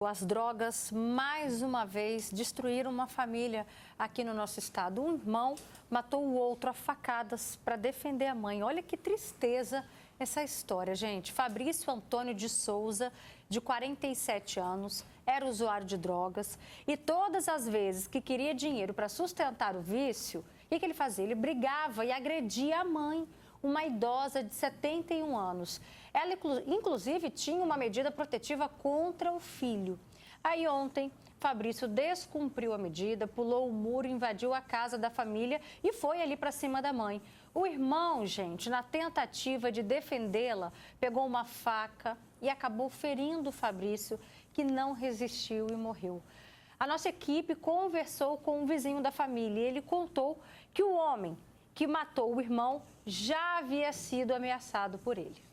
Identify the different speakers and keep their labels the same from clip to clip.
Speaker 1: As drogas, mais uma vez, destruíram uma família aqui no nosso estado. Um irmão matou o outro a facadas para defender a mãe. Olha que tristeza essa história, gente. Fabrício Antônio de Souza, de 47 anos, era usuário de drogas e todas as vezes que queria dinheiro para sustentar o vício, o que ele fazia? Ele brigava e agredia a mãe, uma idosa de 71 anos. Ela, inclusive, tinha uma medida protetiva contra o filho. Aí, ontem, Fabrício descumpriu a medida, pulou o muro, invadiu a casa da família e foi ali para cima da mãe. O irmão, gente, na tentativa de defendê-la, pegou uma faca e acabou ferindo o Fabrício, que não resistiu e morreu. A nossa equipe conversou com um vizinho da família e ele contou que o homem que matou o irmão já havia sido ameaçado por ele.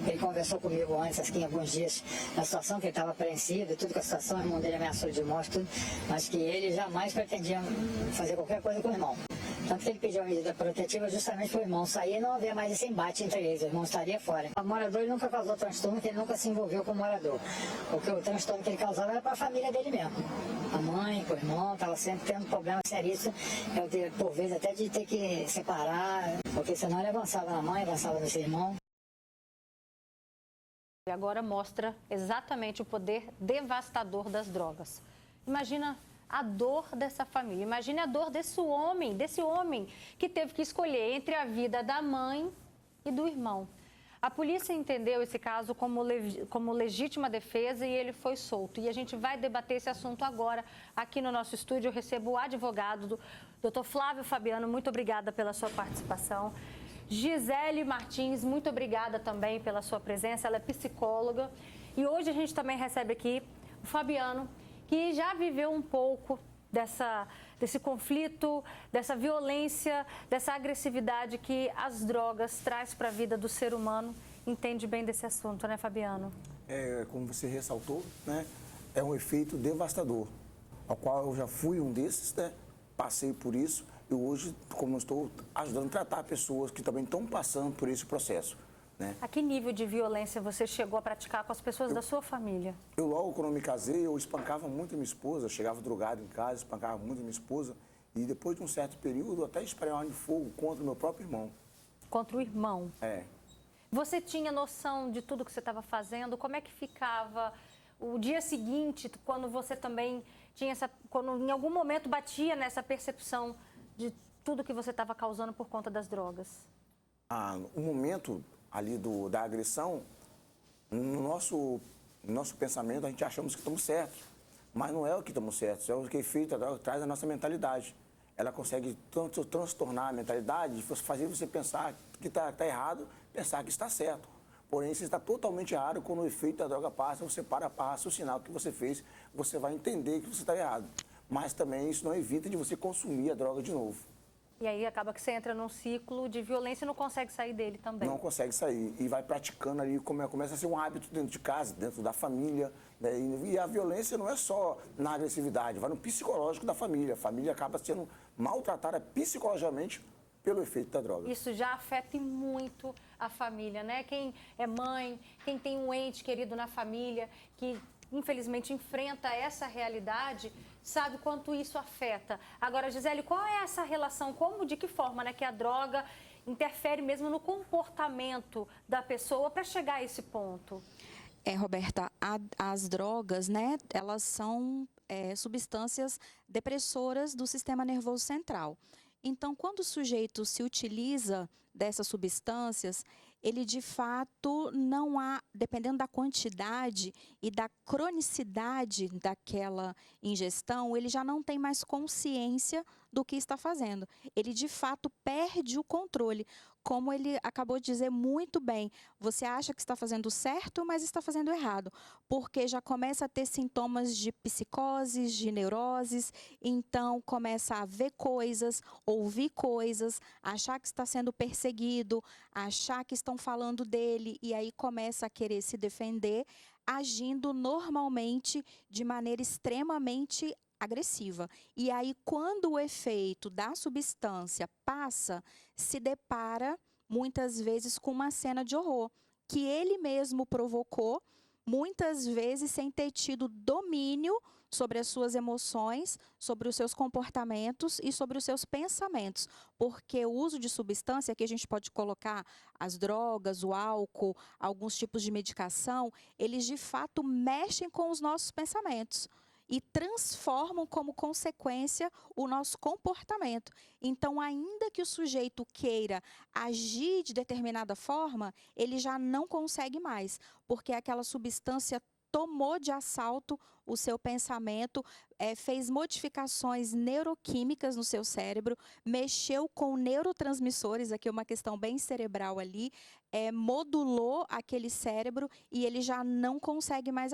Speaker 2: Ele conversou comigo antes, assim, alguns dias, na situação que ele estava apreensivo e tudo com a situação, o irmão dele ameaçou de morte, tudo, mas que ele jamais pretendia fazer qualquer coisa com o irmão. Tanto que ele pediu a medida protetiva justamente para o irmão sair e não haver mais esse embate entre eles, o irmão estaria fora. O morador ele nunca causou transtorno, porque ele nunca se envolveu com o morador. Porque o transtorno que ele causava era para a família dele mesmo. A mãe, com o irmão, estava sempre tendo problemas seríssimos, por vezes até de ter que separar, porque senão ele avançava na mãe, avançava nesse irmão.
Speaker 1: E agora mostra exatamente o poder devastador das drogas. Imagina a dor dessa família, imagine a dor desse homem que teve que escolher entre a vida da mãe e do irmão. A polícia entendeu esse caso como legítima defesa e ele foi solto. E a gente vai debater esse assunto agora aqui no nosso estúdio. Eu recebo o advogado, Dr. Flávio Fabiano, muito obrigada pela sua participação. Gisele Martins, muito obrigada também pela sua presença, ela é psicóloga. E hoje a gente também recebe aqui o Fabiano, que já viveu um pouco desse conflito, dessa violência, dessa agressividade que as drogas traz para a vida do ser humano. Entende bem desse assunto, né, Fabiano?
Speaker 3: Como você ressaltou, né, é um efeito devastador, ao qual eu já fui um desses, né, passei por isso. E hoje, como eu estou ajudando a tratar pessoas que também estão passando por esse processo, né?
Speaker 1: A que nível de violência você chegou a praticar com as pessoas da sua família?
Speaker 3: Eu logo, quando eu me casei, eu espancava muito a minha esposa, eu chegava drogado em casa, espancava muito a minha esposa. E depois de um certo período, até disparei uma arma de fogo contra o meu próprio irmão.
Speaker 1: Contra o irmão?
Speaker 3: É.
Speaker 1: Você tinha noção de tudo que você estava fazendo? Como é que ficava o dia seguinte, quando você também tinha quando em algum momento batia nessa percepção de tudo que você estava causando por conta das drogas?
Speaker 3: O momento ali da agressão, no nosso pensamento, a gente achamos que estamos certos. Mas não é o que estamos certos, é o que efeito a droga traz a nossa mentalidade. Ela consegue tanto transtornar a mentalidade, fazer você pensar que está errado, pensar que está certo. Porém, você está totalmente errado, quando o efeito da droga passa, você para raciocinar o que você fez, você vai entender que você está errado. Mas também isso não evita de você consumir a droga de novo.
Speaker 1: E aí acaba que você entra num ciclo de violência e não consegue sair dele também.
Speaker 3: Não consegue sair e vai praticando ali, começa a ser um hábito dentro de casa, dentro da família. Né? E a violência não é só na agressividade, vai no psicológico da família. A família acaba sendo maltratada psicologicamente pelo efeito da droga.
Speaker 1: Isso já afeta muito a família, né? Quem é mãe, quem tem um ente querido na família, que infelizmente enfrenta essa realidade, sabe quanto isso afeta. Agora, Gisele, qual é essa relação, de que forma, né, que a droga interfere mesmo no comportamento da pessoa para chegar a esse ponto?
Speaker 4: Roberta, as drogas, né, elas são substâncias depressoras do sistema nervoso central. Então, quando o sujeito se utiliza dessas substâncias, ele de fato não há, dependendo da quantidade e da cronicidade daquela ingestão, ele já não tem mais consciência do que está fazendo. Ele de fato perde o controle. Como ele acabou de dizer muito bem, você acha que está fazendo certo, mas está fazendo errado, porque já começa a ter sintomas de psicoses, de neuroses, então começa a ver coisas, ouvir coisas, achar que está sendo perseguido, achar que estão falando dele, e aí começa a querer se defender, agindo normalmente de maneira extremamente agressiva. E aí, quando o efeito da substância passa, se depara muitas vezes com uma cena de horror, que ele mesmo provocou, muitas vezes sem ter tido domínio sobre as suas emoções, sobre os seus comportamentos e sobre os seus pensamentos. Porque o uso de substância, aqui a gente pode colocar as drogas, o álcool, alguns tipos de medicação, eles de fato mexem com os nossos pensamentos e transformam como consequência o nosso comportamento. Então, ainda que o sujeito queira agir de determinada forma, ele já não consegue mais, porque aquela substância tomou de assalto o seu pensamento, fez modificações neuroquímicas no seu cérebro, mexeu com neurotransmissores, aqui é uma questão bem cerebral ali, modulou aquele cérebro e ele já não consegue mais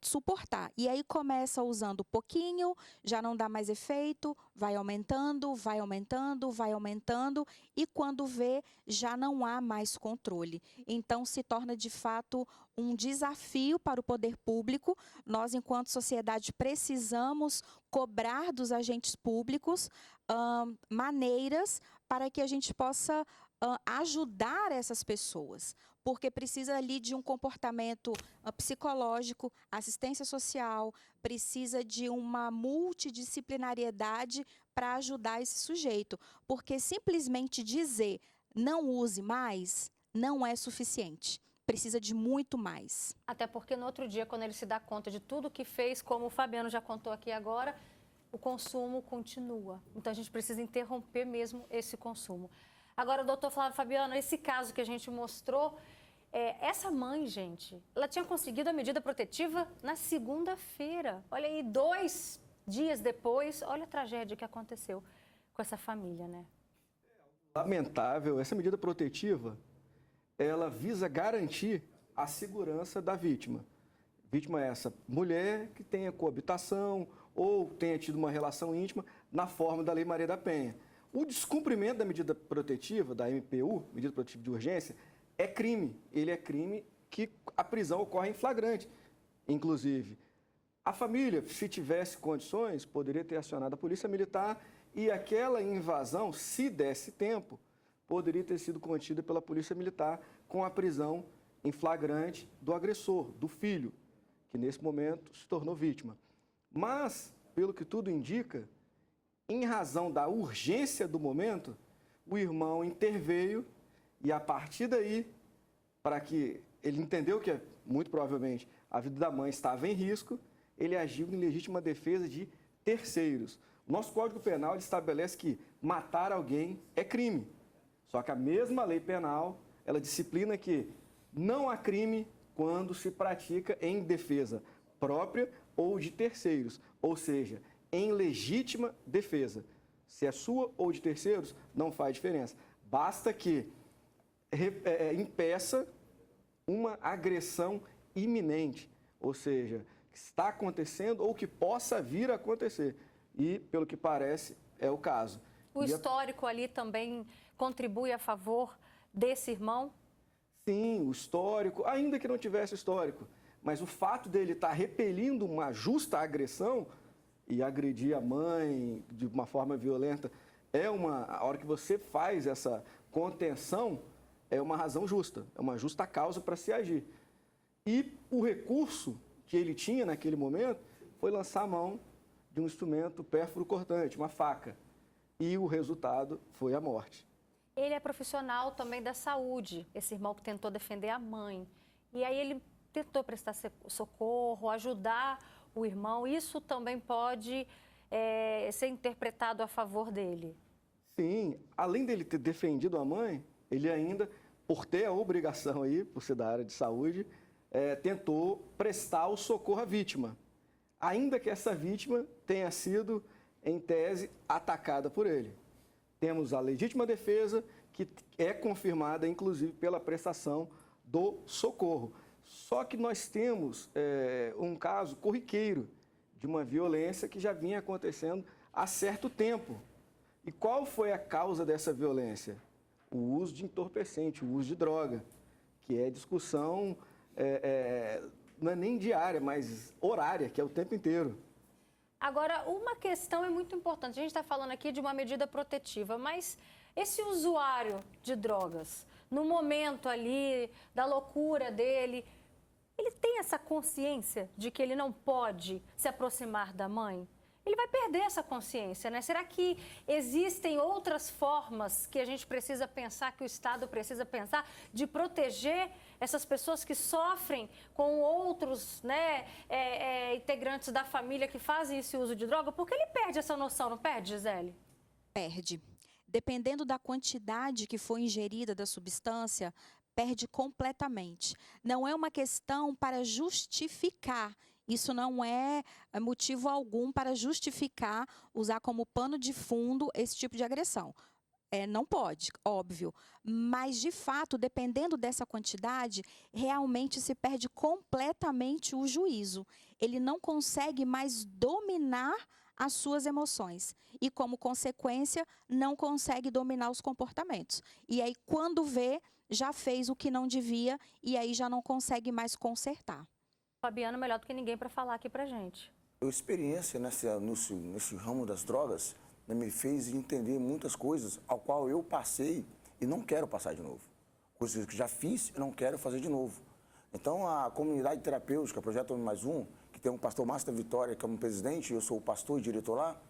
Speaker 4: suportar. E aí começa usando pouquinho, já não dá mais efeito, vai aumentando, vai aumentando, vai aumentando e quando vê, já não há mais controle. Então se torna de fato um desafio para o poder público. Nós, enquanto sociedade, precisamos cobrar dos agentes públicos maneiras para que a gente possa ajudar essas pessoas, porque precisa ali de um comportamento psicológico, assistência social, precisa de uma multidisciplinariedade para ajudar esse sujeito, porque simplesmente dizer não use mais não é suficiente. Precisa de muito mais.
Speaker 1: Até porque no outro dia, quando ele se dá conta de tudo que fez, como o Fabiano já contou aqui agora, o consumo continua. Então a gente precisa interromper mesmo esse consumo. Agora, doutor Flávio Fabiano, esse caso que a gente mostrou, essa mãe, gente, ela tinha conseguido a medida protetiva na segunda-feira. Olha aí, 2 dias depois, olha a tragédia que aconteceu com essa família, né?
Speaker 5: Lamentável, essa medida protetiva, ela visa garantir a segurança da vítima. Vítima é essa mulher que tenha coabitação ou tenha tido uma relação íntima na forma da Lei Maria da Penha. O descumprimento da medida protetiva, da MPU, medida protetiva de urgência, é crime. Ele é crime que a prisão ocorre em flagrante. Inclusive, a família, se tivesse condições, poderia ter acionado a polícia militar e aquela invasão, se desse tempo, poderia ter sido contida pela polícia militar com a prisão em flagrante do agressor, do filho, que nesse momento se tornou vítima. Mas, pelo que tudo indica, em razão da urgência do momento, o irmão interveio e a partir daí, para que ele entendeu que muito provavelmente a vida da mãe estava em risco, ele agiu em legítima defesa de terceiros. O nosso Código Penal estabelece que matar alguém é crime. Só que a mesma lei penal, ela disciplina que não há crime quando se pratica em defesa própria ou de terceiros, ou seja, em legítima defesa. Se é sua ou de terceiros, não faz diferença. Basta que impeça uma agressão iminente, ou seja, que está acontecendo ou que possa vir a acontecer. E, pelo que parece, é o caso.
Speaker 1: O histórico ali também contribui a favor desse irmão?
Speaker 5: Sim, o histórico, ainda que não tivesse histórico, mas o fato dele estar repelindo uma justa agressão e agredir a mãe de uma forma violenta, a hora que você faz essa contenção, é uma razão justa, é uma justa causa para se agir. E o recurso que ele tinha naquele momento foi lançar a mão de um instrumento pérfuro cortante, uma faca. E o resultado foi a morte.
Speaker 1: Ele é profissional também da saúde, esse irmão que tentou defender a mãe. E aí ele tentou prestar socorro, ajudar o irmão. Isso também pode ser interpretado a favor dele?
Speaker 5: Sim, além dele ter defendido a mãe, ele ainda, por ter a obrigação aí, por ser da área de saúde, tentou prestar o socorro à vítima. Ainda que essa vítima tenha sido, em tese, atacada por ele. Temos a legítima defesa, que é confirmada, inclusive, pela prestação do socorro. Só que nós temos um caso corriqueiro de uma violência que já vinha acontecendo há certo tempo. E qual foi a causa dessa violência? O uso de entorpecente, o uso de droga, que é discussão, não é nem diária, mas horária, que é o tempo inteiro.
Speaker 1: Agora, uma questão é muito importante. A gente está falando aqui de uma medida protetiva, mas esse usuário de drogas, no momento ali da loucura dele, ele tem essa consciência de que ele não pode se aproximar da mãe? Ele vai perder essa consciência, né? Será que existem outras formas que a gente precisa pensar, que o Estado precisa pensar, de proteger essas pessoas que sofrem com outros, né, integrantes da família que fazem esse uso de droga? Porque ele perde essa noção, não perde, Gisele?
Speaker 4: Perde. Dependendo da quantidade que foi ingerida da substância, perde completamente. Não é uma questão para justificar. Isso não é motivo algum para justificar usar como pano de fundo esse tipo de agressão. Não pode, óbvio. Mas, de fato, dependendo dessa quantidade, realmente se perde completamente o juízo. Ele não consegue mais dominar as suas emoções. E, como consequência, não consegue dominar os comportamentos. E aí, quando vê, já fez o que não devia e aí já não consegue mais consertar.
Speaker 1: Fabiano, melhor do que ninguém para falar aqui pra gente.
Speaker 3: A experiência nesse ramo das drogas, né, me fez entender muitas coisas ao qual eu passei e não quero passar de novo. Coisas que já fiz e não quero fazer de novo. Então, a comunidade terapêutica, Projeto Mais Um, que tem o pastor Márcio da Vitória, que é um presidente, eu sou o pastor e diretor lá,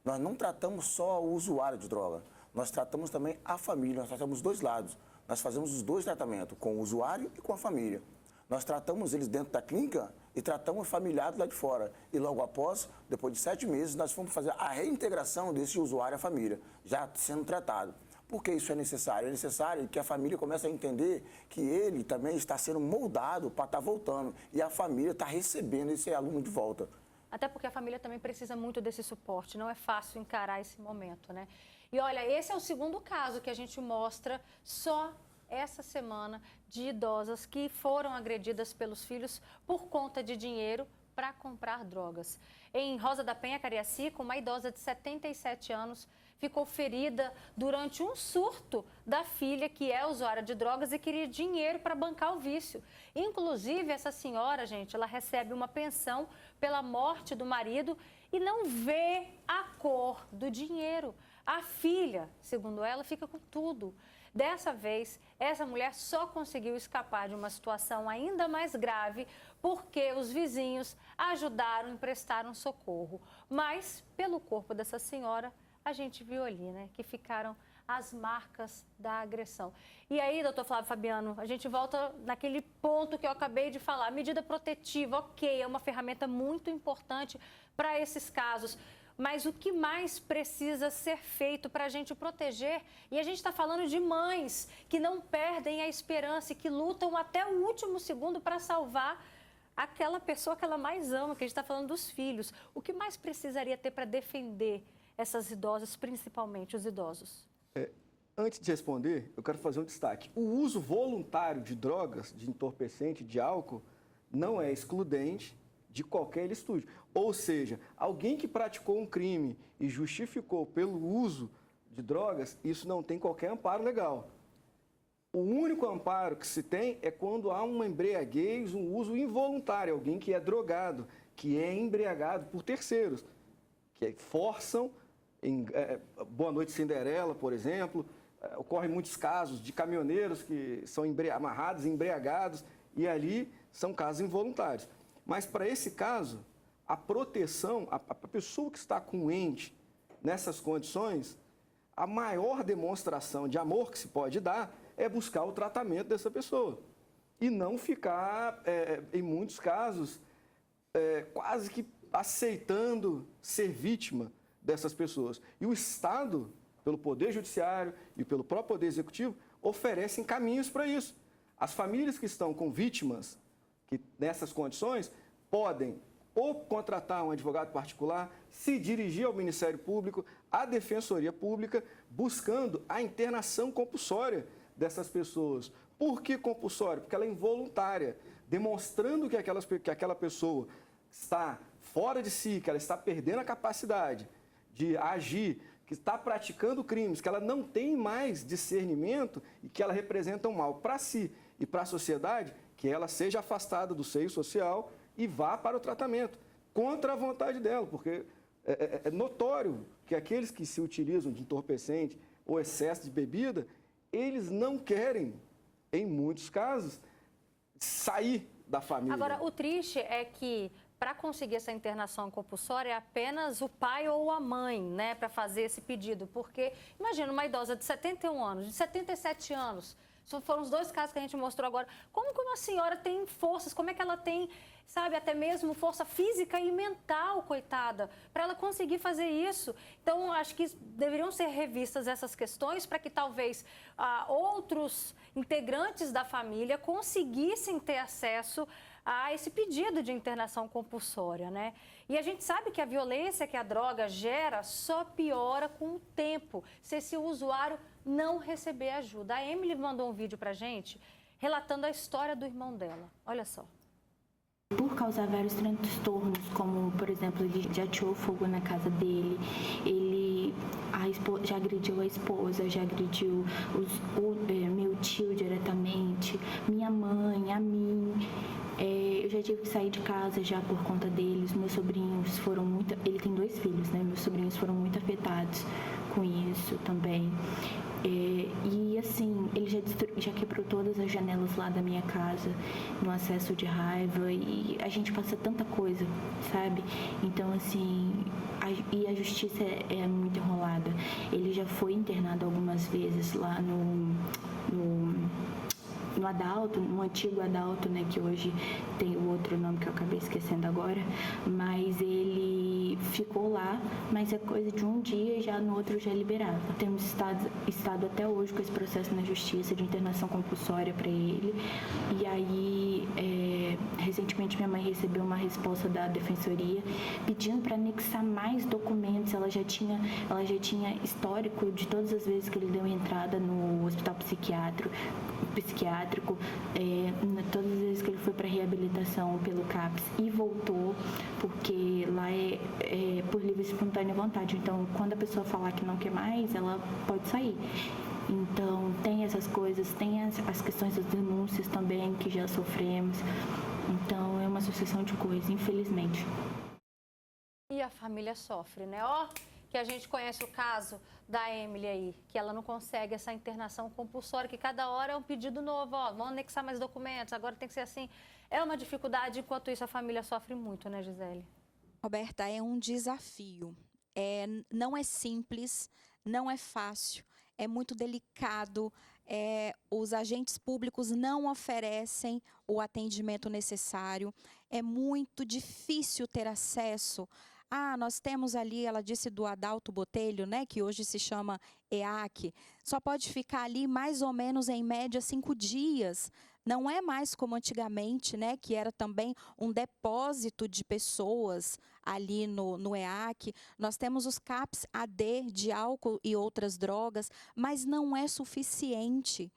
Speaker 3: nós não tratamos só o usuário de droga, nós tratamos também a família, nós tratamos os dois lados. Nós fazemos os dois tratamentos, com o usuário e com a família. Nós tratamos eles dentro da clínica e tratamos o familiar lá de fora. E logo após, depois de 7 meses, nós fomos fazer a reintegração desse usuário à família, já sendo tratado. Por que isso é necessário? É necessário que a família comece a entender que ele também está sendo moldado para estar voltando. E a família está recebendo esse aluno de volta.
Speaker 1: Até porque a família também precisa muito desse suporte. Não é fácil encarar esse momento, né? E olha, esse é o segundo caso que a gente mostra só essa semana de idosas que foram agredidas pelos filhos por conta de dinheiro para comprar drogas. Em Rosa da Penha, Cariacica, uma idosa de 77 anos ficou ferida durante um surto da filha, que é usuária de drogas e queria dinheiro para bancar o vício. Inclusive, essa senhora, gente, ela recebe uma pensão pela morte do marido e não vê a cor do dinheiro. A filha, segundo ela, fica com tudo. Dessa vez, essa mulher só conseguiu escapar de uma situação ainda mais grave porque os vizinhos ajudaram, emprestaram socorro. Mas, pelo corpo dessa senhora, a gente viu ali, né, que ficaram as marcas da agressão. E aí, doutor Flávio Fabiano, a gente volta naquele ponto que eu acabei de falar. Medida protetiva, ok, é uma ferramenta muito importante para esses casos. Mas o que mais precisa ser feito para a gente proteger? E a gente está falando de mães que não perdem a esperança e que lutam até o último segundo para salvar aquela pessoa que ela mais ama, que a gente está falando dos filhos. O que mais precisaria ter para defender essas idosas, principalmente os idosos?
Speaker 5: Antes de responder, eu quero fazer um destaque. O uso voluntário de drogas, de entorpecente, de álcool, não é excludente de qualquer estúdio. Ou seja, alguém que praticou um crime e justificou pelo uso de drogas, isso não tem qualquer amparo legal. O único amparo que se tem é quando há uma embriaguez, um uso involuntário, alguém que é drogado, que é embriagado por terceiros, que forçam, Boa Noite Cinderela, por exemplo, ocorrem muitos casos de caminhoneiros que são amarrados, embriagados, e ali são casos involuntários. Mas para esse caso, a proteção, a pessoa que está com o ente nessas condições, a maior demonstração de amor que se pode dar é buscar o tratamento dessa pessoa. E não ficar, em muitos casos, quase que aceitando ser vítima dessas pessoas. E o Estado, pelo Poder Judiciário e pelo próprio Poder Executivo, oferecem caminhos para isso. As famílias que estão com vítimas que nessas condições podem ou contratar um advogado particular, se dirigir ao Ministério Público, à Defensoria Pública, buscando a internação compulsória dessas pessoas. Por que compulsória? Porque ela é involuntária, demonstrando que aquela pessoa está fora de si, que ela está perdendo a capacidade de agir, que está praticando crimes, que ela não tem mais discernimento e que ela representa um mal para si e para a sociedade, que ela seja afastada do seio social e vá para o tratamento, contra a vontade dela, porque é notório que aqueles que se utilizam de entorpecente ou excesso de bebida, eles não querem, em muitos casos, sair da família.
Speaker 1: Agora, o triste é que para conseguir essa internação compulsória é apenas o pai ou a mãe, né, para fazer esse pedido. Porque, imagina, uma idosa de 71 anos, de 77 anos, foram os 2 casos que a gente mostrou agora. Como que uma senhora tem forças, como é que ela tem, sabe, até mesmo força física e mental, coitada, para ela conseguir fazer isso? Então, acho que deveriam ser revistas essas questões para que talvez outros integrantes da família conseguissem ter acesso a esse pedido de internação compulsória, né? E a gente sabe que a violência que a droga gera só piora com o tempo, se esse usuário não receber ajuda. A Emily mandou um vídeo pra gente relatando a história do irmão dela. Olha só.
Speaker 6: Por causar vários transtornos, como, por exemplo, ele já atirou fogo na casa dele, já agrediu a esposa, já agrediu meu tio diretamente, minha mãe, a mim. Eu já tive que sair de casa já por conta deles. Meus sobrinhos foram muito... Ele tem 2 filhos, né? Meus sobrinhos foram muito afetados com isso também. E assim, ele já quebrou todas as janelas lá da minha casa, no acesso de raiva, e a gente passa tanta coisa, sabe? Então, assim, a justiça é muito enrolada. Ele já foi internado algumas vezes lá no Adalto, no antigo Adalto, né, que hoje tem o outro nome que eu acabei esquecendo agora, mas ele ficou lá, mas é coisa de um dia e já no outro já liberava. Temos estado até hoje com esse processo na justiça de internação compulsória para ele, e aí recentemente minha mãe recebeu uma resposta da defensoria pedindo para anexar mais documentos. Ela já tinha histórico de todas as vezes que ele deu entrada no hospital psiquiátrico, todas as vezes que ele foi para reabilitação pelo CAPS e voltou, porque lá é por livre e espontânea vontade. Então, quando a pessoa falar que não quer mais, ela pode sair. Então, tem essas coisas, tem as questões das denúncias também que já sofremos. Então, é uma sucessão de coisas, infelizmente.
Speaker 1: E a família sofre, né? Que a gente conhece o caso da Emily aí, que ela não consegue essa internação compulsória, que cada hora é um pedido novo, vamos anexar mais documentos, agora tem que ser assim. É uma dificuldade, enquanto isso a família sofre muito, né, Gisele?
Speaker 4: Roberta, é um desafio. Não é simples, não é fácil, é muito delicado. Os agentes públicos não oferecem o atendimento necessário. É muito difícil ter acesso. Nós temos ali, ela disse do Adalto Botelho, né, que hoje se chama EAC, só pode ficar ali mais ou menos em média 5 dias. Não é mais como antigamente, né, que era também um depósito de pessoas ali no EAC. Nós temos os CAPs AD de álcool e outras drogas, mas não é suficiente.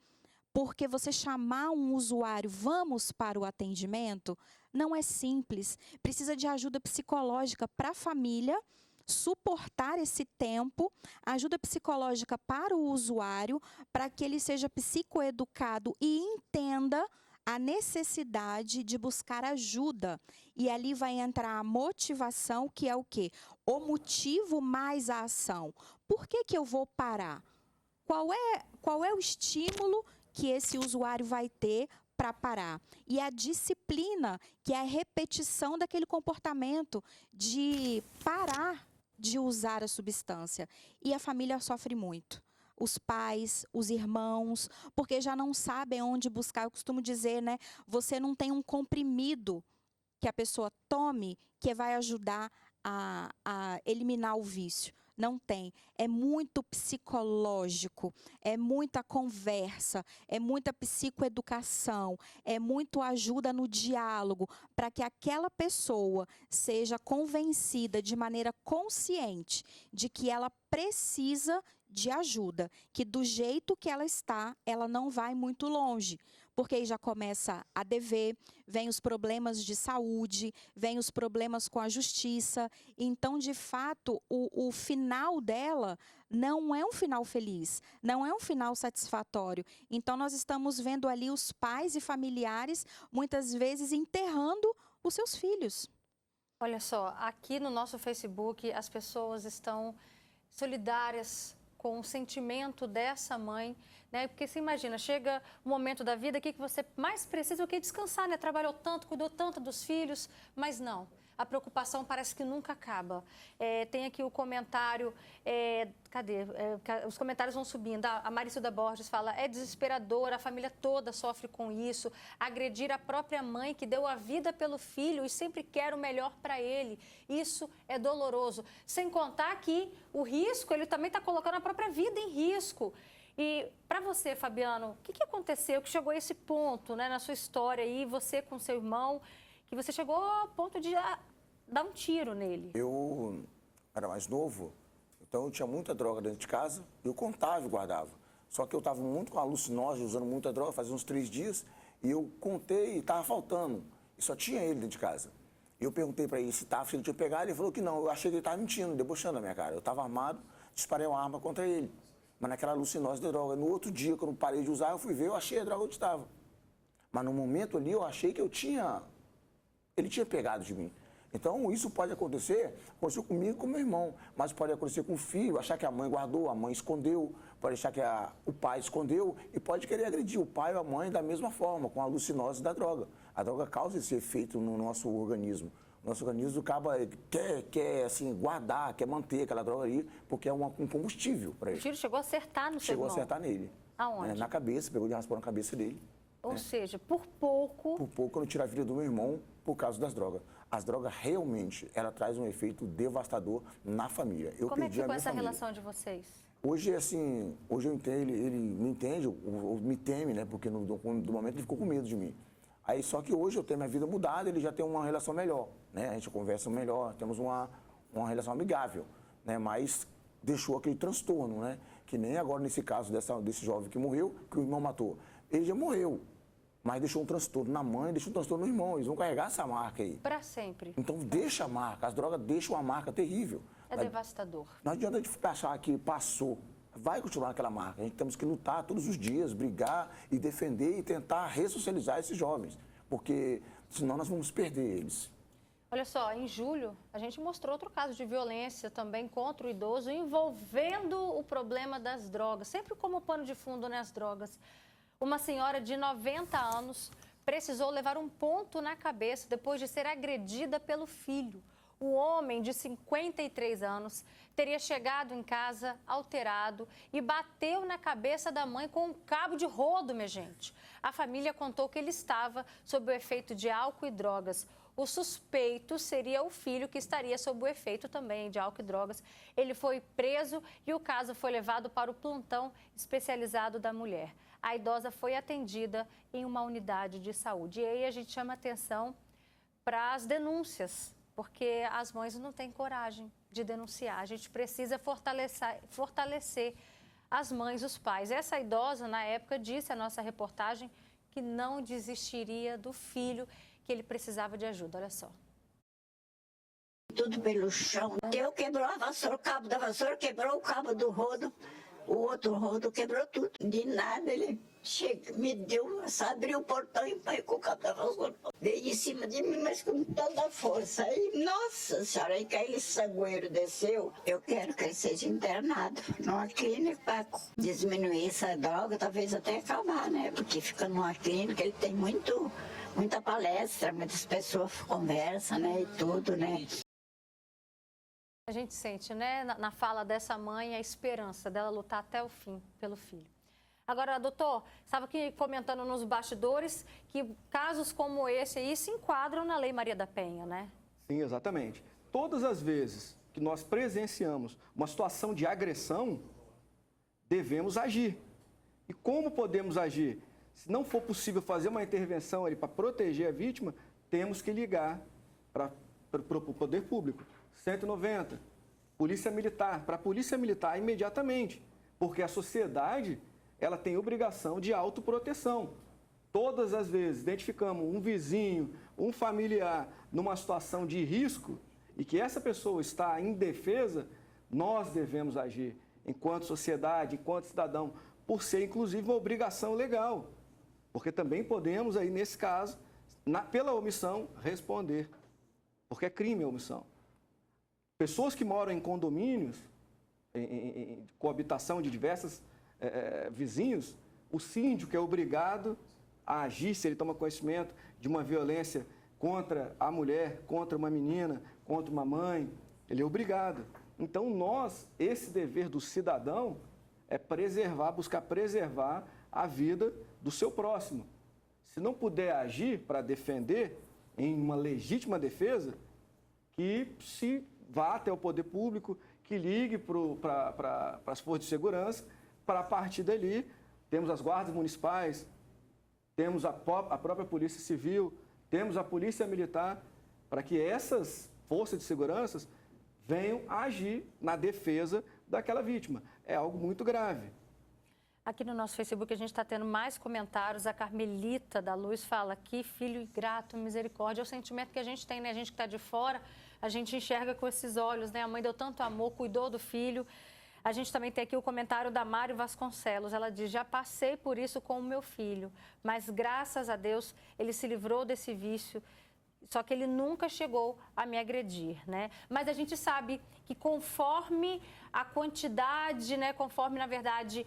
Speaker 4: Porque você chamar um usuário, vamos para o atendimento, não é simples. Precisa de ajuda psicológica para a família, suportar esse tempo, ajuda psicológica para o usuário, para que ele seja psicoeducado e entenda a necessidade de buscar ajuda. E ali vai entrar a motivação, que é o quê? O motivo mais a ação. Por que eu vou parar? Qual é o estímulo que esse usuário vai ter para parar? E a disciplina, que é a repetição daquele comportamento de parar de usar a substância. E a família sofre muito. Os pais, os irmãos, porque já não sabem onde buscar. Eu costumo dizer, né? Você não tem um comprimido que a pessoa tome que vai ajudar a eliminar o vício. Não tem. É muito psicológico, é muita conversa, é muita psicoeducação, é muito ajuda no diálogo para que aquela pessoa seja convencida de maneira consciente de que ela precisa de ajuda, que do jeito que ela está, ela não vai muito longe. Porque aí já começa a dever, vem os problemas de saúde, vem os problemas com a justiça. Então, de fato, o final dela não é um final feliz, não é um final satisfatório. Então, nós estamos vendo ali os pais e familiares, muitas vezes, enterrando os seus filhos.
Speaker 1: Olha só, aqui no nosso Facebook, as pessoas estão solidárias com o sentimento dessa mãe, né? Porque você imagina, chega um momento da vida que você mais precisa o que descansar, né? Trabalhou tanto, cuidou tanto dos filhos, mas não. A preocupação parece que nunca acaba. Tem aqui o comentário, os comentários vão subindo. A Maricilda Borges fala, é desesperador, a família toda sofre com isso. Agredir a própria mãe que deu a vida pelo filho e sempre quer o melhor para ele. Isso é doloroso. Sem contar que o risco, ele também está colocando a própria vida em risco. E para você, Fabiano, o que aconteceu que chegou a esse ponto, né, na sua história aí, você com seu irmão, que você chegou ao ponto de dar um tiro nele?
Speaker 3: Eu era mais novo, então eu tinha muita droga dentro de casa, eu contava e guardava. Só que eu estava muito com alucinógeno, usando muita droga, fazia uns 3 dias, e eu contei e estava faltando. E só tinha ele dentro de casa. Eu perguntei para ele se ele tinha pegado, ele falou que não. Eu achei que ele estava mentindo, debochando na minha cara. Eu estava armado, disparei uma arma contra ele. Mas naquela alucinose de droga. No outro dia, quando eu parei de usar, eu fui ver, eu achei a droga onde estava. Mas no momento ali, eu achei que ele tinha pegado de mim. Então, isso pode acontecer, aconteceu comigo e com meu irmão, mas pode acontecer com o filho, achar que a mãe guardou, a mãe escondeu, pode achar que o pai escondeu e pode querer agredir o pai ou a mãe da mesma forma, com a alucinose da droga. A droga causa esse efeito no nosso organismo. Nosso organismo quer assim, guardar, quer manter aquela droga ali, porque é um combustível para ele.
Speaker 1: O tiro chegou a acertar no seu irmão?
Speaker 3: Chegou a acertar nele.
Speaker 1: Aonde?
Speaker 3: Na cabeça, pegou de raspão na cabeça dele.
Speaker 1: Ou seja, por pouco...
Speaker 3: Por pouco eu não tiro a vida do meu irmão por causa das drogas. As drogas realmente, ela traz um efeito devastador na família.
Speaker 1: Como é que ficou essa relação de vocês?
Speaker 3: Hoje, assim, hoje eu entendo, ele me entende, ou me teme, né? Porque no momento ele ficou com medo de mim. Aí, só que hoje eu tenho minha vida mudada, ele já tem uma relação melhor, né? A gente conversa melhor, temos uma relação amigável, né? Mas deixou aquele transtorno, né? Que nem agora nesse caso desse jovem que morreu, que o irmão matou. Ele já morreu, mas deixou um transtorno na mãe, deixou um transtorno no irmão. Eles vão carregar essa marca aí.
Speaker 1: Para sempre.
Speaker 3: Então deixa a marca, as drogas deixam uma marca terrível.
Speaker 1: É devastador.
Speaker 3: Não adianta a gente achar que passou. Vai continuar aquela marca. A gente temos que lutar todos os dias, brigar e defender e tentar ressocializar esses jovens, porque senão nós vamos perder eles.
Speaker 1: Olha só, em julho, a gente mostrou outro caso de violência também contra o idoso envolvendo o problema das drogas, sempre como pano de fundo, né, as drogas. Uma senhora de 90 anos precisou levar um ponto na cabeça depois de ser agredida pelo filho. O homem, de 53 anos, teria chegado em casa alterado e bateu na cabeça da mãe com um cabo de rodo, minha gente. A família contou que ele estava sob o efeito de álcool e drogas. O suspeito seria o filho, que estaria sob o efeito também de álcool e drogas. Ele foi preso e o caso foi levado para o plantão especializado da mulher. A idosa foi atendida em uma unidade de saúde. E aí a gente chama atenção para as denúncias, porque as mães não têm coragem de denunciar. A gente precisa fortalecer as mães, os pais. Essa idosa, na época, disse à nossa reportagem que não desistiria do filho, que ele precisava de ajuda. Olha só.
Speaker 7: Tudo pelo chão. Eu quebrou a vassoura, o cabo da vassoura quebrou, o cabo do rodo, o outro rodo quebrou tudo. De nada, ele me deu, abriu o portão e pai com o cabo da vassoura. Veio em cima de mim, mas com toda a força. Aí, nossa senhora, aí que aquele sangueiro desceu. Eu quero que ele seja internado numa clínica para diminuir essa droga, talvez até acabar, né? Porque fica numa clínica, ele tem muita palestra, muitas pessoas conversam, né? E tudo, né?
Speaker 1: A gente sente, né, na fala dessa mãe, a esperança dela lutar até o fim pelo filho. Agora, doutor, estava aqui comentando nos bastidores que casos como esse aí se enquadram na Lei Maria da Penha, né?
Speaker 5: Sim, exatamente. Todas as vezes que nós presenciamos uma situação de agressão, devemos agir. E como podemos agir? Se não for possível fazer uma intervenção ali para proteger a vítima, temos que ligar para o poder público. 190, Polícia Militar, para a Polícia Militar imediatamente, porque a sociedade ela tem obrigação de autoproteção. Todas as vezes identificamos um vizinho, um familiar numa situação de risco e que essa pessoa está indefesa, nós devemos agir enquanto sociedade, enquanto cidadão, por ser inclusive uma obrigação legal, porque também podemos aí nesse caso, pela omissão, responder, porque é crime a omissão. Pessoas que moram em condomínios, em coabitação de diversos vizinhos, o síndico é obrigado a agir se ele toma conhecimento de uma violência contra a mulher, contra uma menina, contra uma mãe, ele é obrigado. Então, esse dever do cidadão é buscar preservar a vida do seu próximo. Se não puder agir para defender, em uma legítima defesa, que se vá até o poder público, que ligue para as forças de segurança, para a partir dali, temos as guardas municipais, temos a própria Polícia Civil, temos a Polícia Militar, para que essas forças de segurança venham a agir na defesa daquela vítima. É algo muito grave.
Speaker 1: Aqui no nosso Facebook a gente está tendo mais comentários. A Carmelita da Luz fala que filho ingrato, misericórdia. É o sentimento que a gente tem, né? A gente que está de fora, a gente enxerga com esses olhos, né? A mãe deu tanto amor, cuidou do filho. A gente também tem aqui o comentário da Mário Vasconcelos. Ela diz, já passei por isso com o meu filho, mas graças a Deus ele se livrou desse vício. Só que ele nunca chegou a me agredir, né? Mas a gente sabe que conforme a quantidade, né? Conforme, na verdade,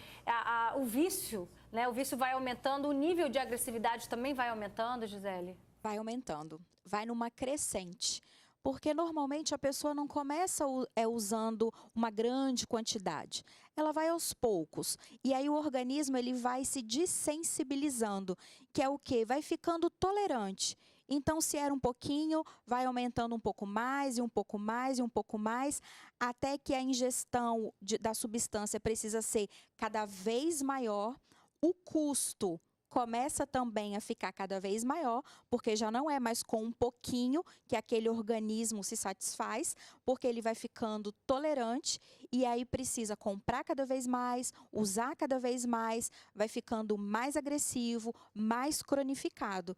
Speaker 1: o vício, né? O vício vai aumentando, o nível de agressividade também vai aumentando, Gisele?
Speaker 4: Vai aumentando, vai numa crescente. Porque normalmente a pessoa não começa usando uma grande quantidade. Ela vai aos poucos. E aí o organismo ele vai se dessensibilizando, que é o quê? Vai ficando tolerante. Então, se era um pouquinho, vai aumentando um pouco mais, e um pouco mais, e um pouco mais, até que a ingestão da substância precisa ser cada vez maior. O custo começa também a ficar cada vez maior, porque já não é mais com um pouquinho que aquele organismo se satisfaz, porque ele vai ficando tolerante e aí precisa comprar cada vez mais, usar cada vez mais, vai ficando mais agressivo, mais cronificado.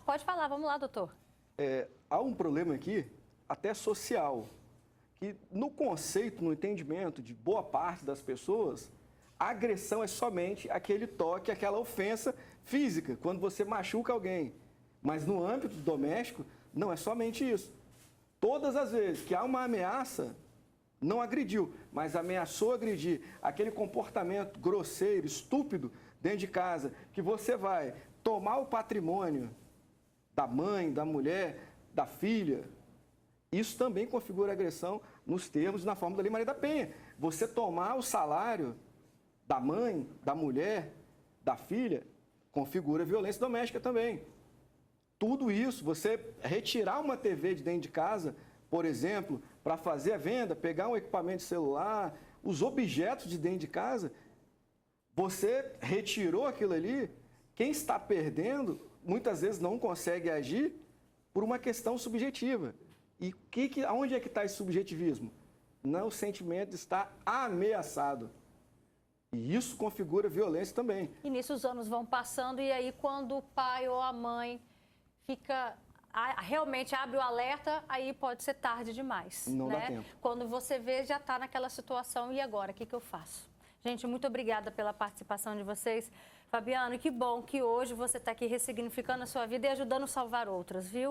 Speaker 1: Pode falar, vamos lá, doutor.
Speaker 5: Há um problema aqui, até social, que no conceito, no entendimento de boa parte das pessoas, a agressão é somente aquele toque, aquela ofensa física, quando você machuca alguém. Mas no âmbito doméstico, não é somente isso. Todas as vezes que há uma ameaça, não agrediu, mas ameaçou agredir, aquele comportamento grosseiro, estúpido, dentro de casa, que você vai tomar o patrimônio da mãe, da mulher, da filha, isso também configura agressão nos termos e na forma da Lei Maria da Penha. Você tomar o salário da mãe, da mulher, da filha, configura violência doméstica também. Tudo isso, você retirar uma TV de dentro de casa, por exemplo, para fazer a venda, pegar um equipamento de celular, os objetos de dentro de casa, você retirou aquilo ali, quem está perdendo, muitas vezes não consegue agir por uma questão subjetiva. E aonde é que está esse subjetivismo? Não, o sentimento está ameaçado. E isso configura violência também.
Speaker 1: E nisso os anos vão passando e aí quando o pai ou a mãe realmente abre o alerta, aí pode ser tarde demais.
Speaker 5: Não
Speaker 1: né?
Speaker 5: dá tempo.
Speaker 1: Quando você vê, já está naquela situação, e agora? O que eu faço? Gente, muito obrigada pela participação de vocês. Fabiano, que bom que hoje você está aqui ressignificando a sua vida e ajudando a salvar outras, viu?